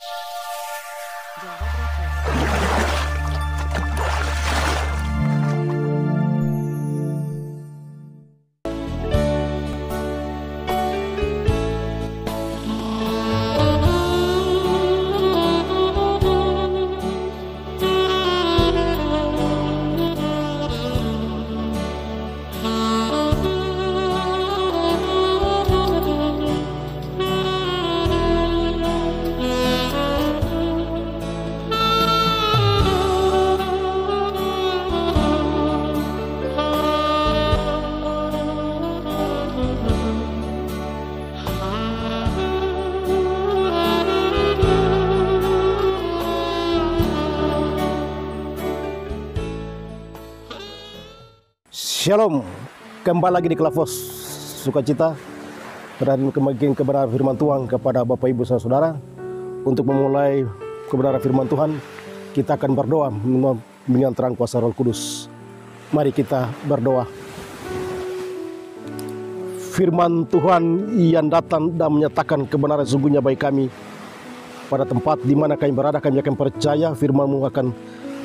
Jawa Broadcast. Shalom, kembali lagi di Klavos Sukacita, membagikan kebenaran firman Tuhan kepada Bapak Ibu Saudara. Untuk memulai kebenaran firman Tuhan, kita akan berdoa dengan terang kuasa Roh Kudus. Mari kita berdoa. Firman Tuhan yang datang dan menyatakan kebenaran sungguhnya bagi kami. Pada tempat di mana kami berada, kami akan percaya firman-Mu akan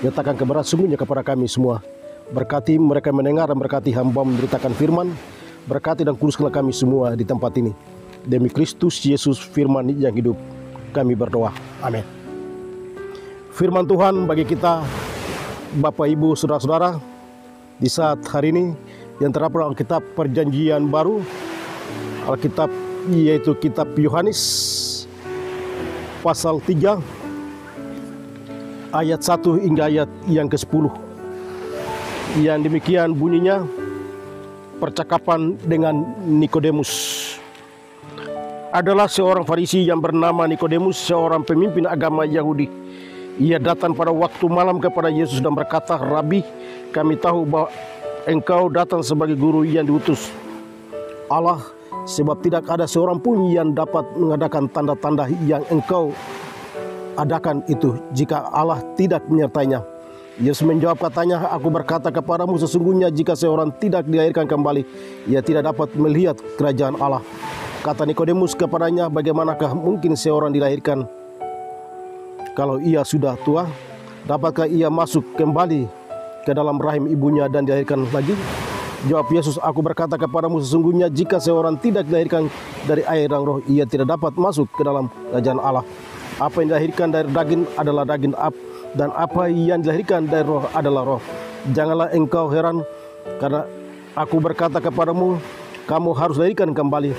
menyatakan kebenaran sungguhnya kepada kami semua. Berkati mereka mendengar dan berkati hamba memberitakan firman. Berkati dan kuduskanlah kami semua di tempat ini. Demi Kristus Yesus firman yang hidup kami berdoa. Amin. Firman Tuhan bagi kita Bapak Ibu Saudara-saudara di saat hari ini yang terdapat dalam Alkitab Perjanjian Baru, Alkitab yaitu kitab Yohanes pasal 3 ayat 1 hingga ayat yang ke-10. Yang demikian bunyinya, percakapan dengan Nikodemus. Adalah seorang Farisi yang bernama Nikodemus, seorang pemimpin agama Yahudi. Ia datang pada waktu malam kepada Yesus dan berkata, "Rabi, kami tahu bahwa engkau datang sebagai guru yang diutus Allah, sebab tidak ada seorang pun yang dapat mengadakan tanda-tanda yang engkau adakan itu jika Allah tidak menyertainya." Yesus menjawab katanya, "Aku berkata kepadamu, sesungguhnya jika seorang tidak dilahirkan kembali, ia tidak dapat melihat kerajaan Allah." Kata Nikodemus kepadanya, "Bagaimanakah mungkin seorang dilahirkan kalau ia sudah tua? Dapatkah ia masuk kembali ke dalam rahim ibunya dan dilahirkan lagi?" Jawab Yesus, "Aku berkata kepadamu, sesungguhnya jika seorang tidak dilahirkan dari air dan roh, ia tidak dapat masuk ke dalam kerajaan Allah. Apa yang dilahirkan dari daging adalah daging, dan apa yang dilahirkan dari roh adalah roh. Janganlah engkau heran, karena aku berkata kepadamu, kamu harus dilahirkan kembali.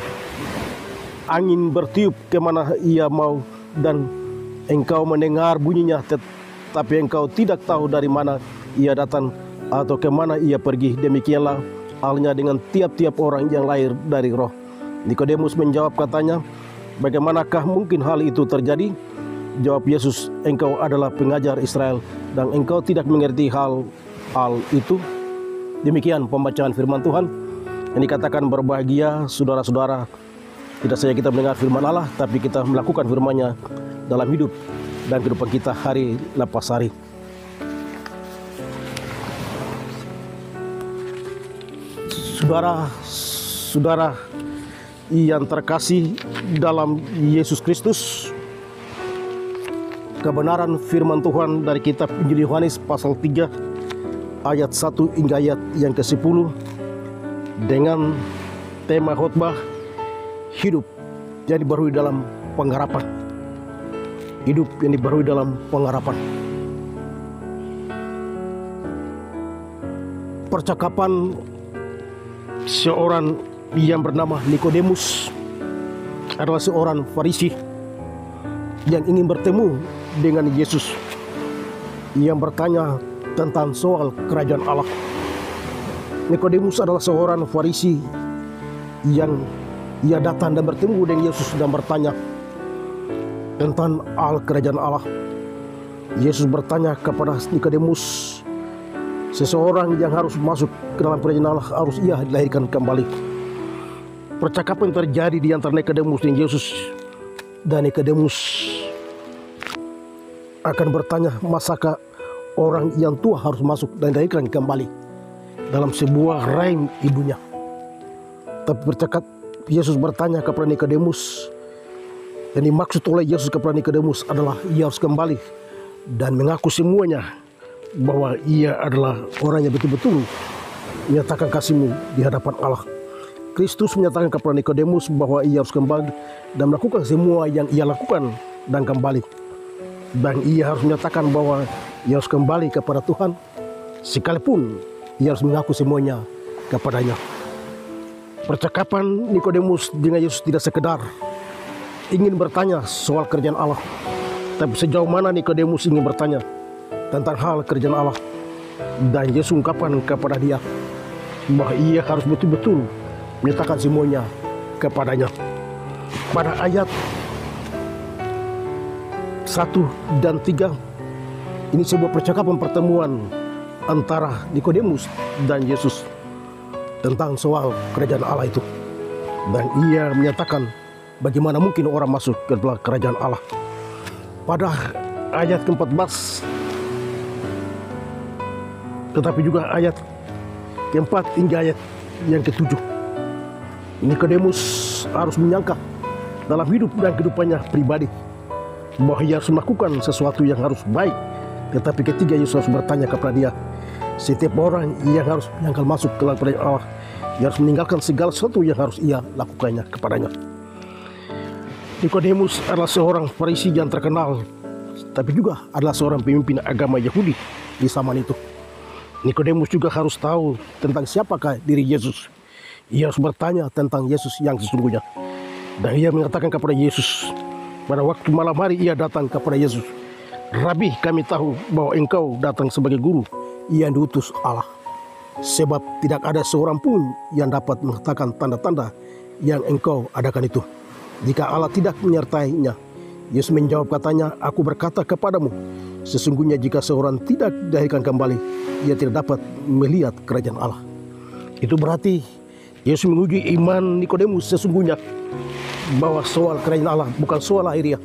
Angin bertiup kemana ia mau, dan engkau mendengar bunyinya, tetapi engkau tidak tahu dari mana ia datang atau kemana ia pergi. Demikianlah halnya dengan tiap-tiap orang yang lahir dari roh." Nikodemus menjawab katanya, "Bagaimanakah mungkin hal itu terjadi?" Jawab Yesus, "Engkau adalah pengajar Israel dan engkau tidak mengerti hal itu?" Demikian pembacaan firman Tuhan. Yang dikatakan berbahagia saudara-saudara, tidak saja kita mendengar firman Allah, tapi kita melakukan firman-Nya dalam hidup dan kehidupan kita hari lepas hari. Saudara-saudara yang terkasih dalam Yesus Kristus, kebenaran firman Tuhan dari kitab Injil Yohanes pasal 3 ayat 1 hingga ayat yang ke-10 dengan tema khotbah hidup yang dibarui dalam pengharapan. Hidup yang dibarui dalam pengharapan. Percakapan seorang yang bernama Nikodemus adalah seorang Farisi yang ingin bertemu dengan Yesus, yang bertanya tentang soal kerajaan Allah. Nikodemus adalah seorang Farisi yang ia datang dan bertemu dengan Yesus dan bertanya tentang kerajaan Allah. Yesus bertanya kepada Nikodemus, seseorang yang harus masuk ke dalam kerajaan Allah harus ia dilahirkan kembali. Percakapan terjadi di antara Nikodemus dan Yesus, dan Nikodemus akan bertanya, masakah orang yang tua harus masuk dan dilahirkan kembali dalam sebuah rahim ibunya? Tapi Yesus bertanya kepada Nikodemus, Yang dimaksud oleh Yesus kepada Nikodemus adalah ia harus kembali dan mengaku semuanya bahwa ia adalah orang yang betul-betul menyatakan kasihmu di hadapan Allah. Kristus menyatakan kepada Nikodemus bahwa ia harus kembali dan melakukan semua yang ia lakukan dan kembali. Dan ia harus menyatakan bahwa ia harus kembali kepada Tuhan sekalipun ia harus mengaku semuanya kepadanya. Percakapan Nikodemus dengan Yesus tidak sekedar ingin bertanya soal kerjaan Allah, tapi sejauh mana Nikodemus ingin bertanya tentang hal kerjaan Allah. Dan Yesus ungkapkan kepada dia bahwa ia harus betul-betul menyatakan semuanya kepadanya. Pada ayat 1 dan 3 ini sebuah percakapan pertemuan antara Nikodemus dan Yesus tentang soal kerajaan Allah itu. Dan ia menyatakan bagaimana mungkin orang masuk ke dalam kerajaan Allah. Pada ayat ke-14 tetapi juga ayat ke-4 hingga ayat yang ke-7, Nikodemus harus menyangka dalam hidup dan kehidupannya pribadi bahwa ia harus melakukan sesuatu yang harus baik. Tetapi ketiga Yesus harus bertanya kepada dia, setiap orang yang harus menyangkal masuk ke dalam kerajaan Allah, ia harus meninggalkan segala sesuatu yang harus ia lakukannya kepadanya. Nikodemus adalah seorang Farisi yang terkenal, tapi juga adalah seorang pemimpin agama Yahudi di zaman itu. Nikodemus juga harus tahu tentang siapakah diri Yesus. Ia harus bertanya tentang Yesus yang sesungguhnya. Dan ia mengatakan kepada Yesus, pada waktu malam hari ia datang kepada Yesus, "Rabi, kami tahu bahwa engkau datang sebagai guru yang diutus Allah. Sebab tidak ada seorang pun yang dapat mengatakan tanda-tanda yang engkau adakan itu, jika Allah tidak menyertainya." Yesus menjawab katanya, "Aku berkata kepadamu, sesungguhnya jika seorang tidak dilahirkan kembali, ia tidak dapat melihat kerajaan Allah." Itu berarti Yesus menguji iman Nikodemus sesungguhnya bahwa soal kerajaan Allah bukan soal lahiriah,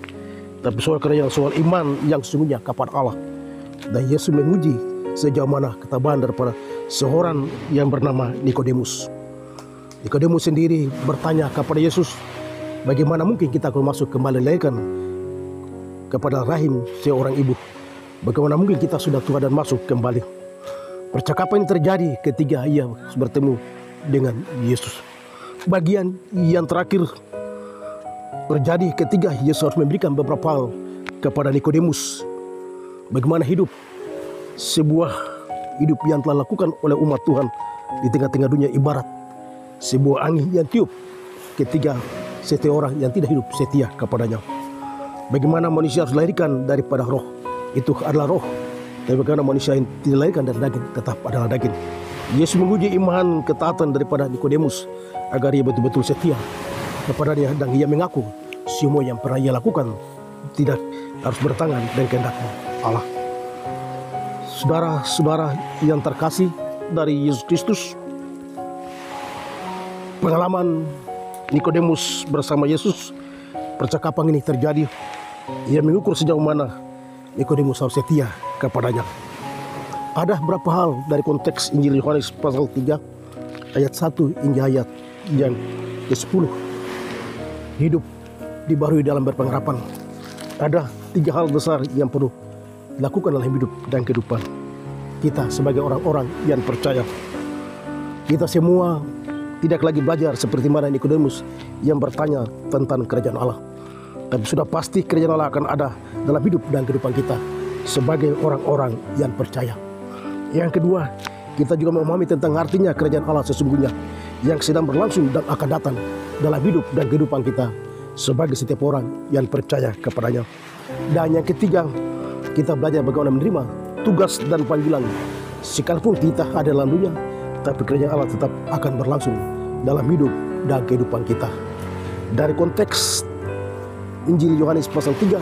tapi soal kerajaan, soal iman yang sesungguhnya kepada Allah. Dan Yesus menguji sejauh mana ketabahan daripada seorang yang bernama Nikodemus. Nikodemus sendiri bertanya kepada Yesus, bagaimana mungkin kita akan masuk kembali dilahirkan kepada rahim seorang ibu? Bagaimana mungkin kita sudah tua dan masuk kembali? Percakapan ini terjadi ketika ia bertemu dengan Yesus. Bagian yang terakhir terjadi ketika Yesus harus memberikan beberapa hal kepada Nikodemus. Bagaimana sebuah hidup yang telah dilakukan oleh umat Tuhan di tengah-tengah dunia ibarat sebuah angin yang tiup ketika setiap orang yang tidak hidup setia kepadanya. Bagaimana manusia harus dilahirkan daripada roh, itu adalah roh. Tapi bagaimana manusia yang tidak dilahirkan dari daging, tetap adalah daging. Yesus menguji iman ketaatan daripada Nikodemus agar ia betul-betul setia kepadanya, dan ia mengaku semua yang pernah ia lakukan tidak harus bertangan dengan kehendak Allah. Saudara-saudara yang terkasih dari Yesus Kristus, pengalaman Nikodemus bersama Yesus, percakapan ini terjadi. Ia mengukur sejauh mana Nikodemus harus setia kepadanya. Ada beberapa hal dari konteks Injil Yohanes pasal 3 ayat 1 hingga ayat yang ke-10. Hidup dibaharui dalam berpengharapan. Ada 3 hal besar yang perlu dilakukan dalam hidup dan kehidupan kita sebagai orang-orang yang percaya. Kita semua tidak lagi belajar seperti mana Nikodemus yang bertanya tentang kerajaan Allah, tapi sudah pasti kerajaan Allah akan ada dalam hidup dan kehidupan kita sebagai orang-orang yang percaya. Yang kedua, kita juga memahami tentang artinya kerajaan Allah sesungguhnya yang sedang berlangsung dan akan datang dalam hidup dan kehidupan kita sebagai setiap orang yang percaya kepadanya. Dan yang ketiga, kita belajar bagaimana menerima tugas dan panggilan. Sekalipun kita ada dalam dunia, tapi kerajaan Allah tetap akan berlangsung dalam hidup dan kehidupan kita. Dari konteks Injil Yohanes pasal 3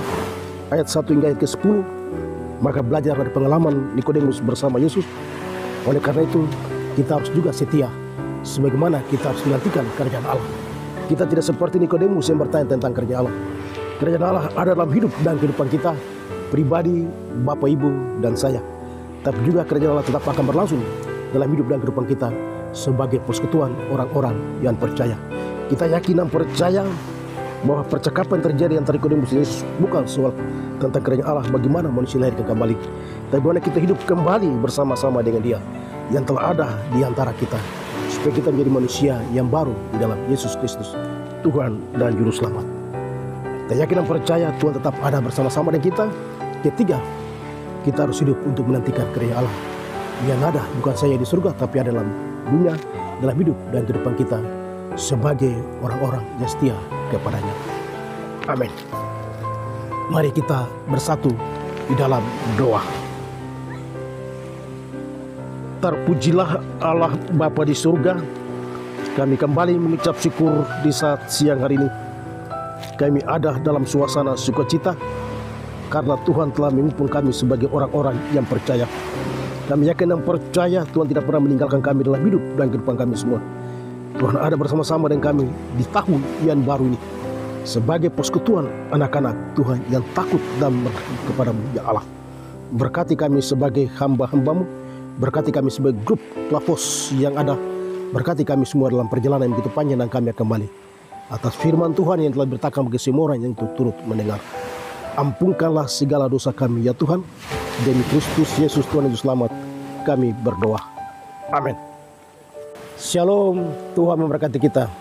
ayat 1 hingga ayat ke-10, maka belajar dari pengalaman Nikodemus bersama Yesus. Oleh karena itu, kita harus juga setia sebagaimana kita harus menantikan kerajaan Allah. Kita tidak seperti Nikodemus yang bertanya tentang kerajaan Allah. Kerajaan Allah ada dalam hidup dan kehidupan kita pribadi, Bapak, Ibu, dan saya. Tapi juga kerajaan Allah tetap akan berlangsung dalam hidup dan kehidupan kita sebagai persekutuan orang-orang yang percaya. Kita yakin dan percaya bahwa percakapan terjadi antara Nikodemus dan Yesus bukan soal tentang kerajaan Allah, bagaimana manusia dilahirkan kembali, tapi bagaimana kita hidup kembali bersama-sama dengan Dia yang telah ada di antara kita, supaya kita menjadi manusia yang baru di dalam Yesus Kristus, Tuhan dan Juru Selamat. Kita yakin dan percaya Tuhan tetap ada bersama-sama dengan kita. Ketiga, kita harus hidup untuk menantikan kerajaan Allah yang ada bukan saja di surga, tapi ada dalam dunia, dalam hidup dan kehidupan kita sebagai orang-orang yang setia kepadanya. Amin. Mari kita bersatu di dalam doa. Terpujilah Allah Bapa di surga, kami kembali mengucap syukur di saat siang hari ini. Kami ada dalam suasana sukacita karena Tuhan telah mengumpulkan kami sebagai orang-orang yang percaya. Kami yakin dan percaya Tuhan tidak pernah meninggalkan kami dalam hidup dan kehidupan kami semua. Tuhan ada bersama-sama dengan kami di tahun yang baru ini sebagai persekutuan anak-anak Tuhan yang takut dan bertakwa kepadamu, ya Allah. Berkati kami sebagai hamba-hambamu, berkati kami sebagai grup Klapos yang ada, berkati kami semua dalam perjalanan yang begitu panjang dan kami akan kembali atas firman Tuhan yang telah bertakan bagi semua orang yang turut mendengar. Ampunkanlah segala dosa kami ya Tuhan, demi Kristus Yesus Tuhan Yesus Selamat kami berdoa. Amin. Shalom, Tuhan memberkati kita.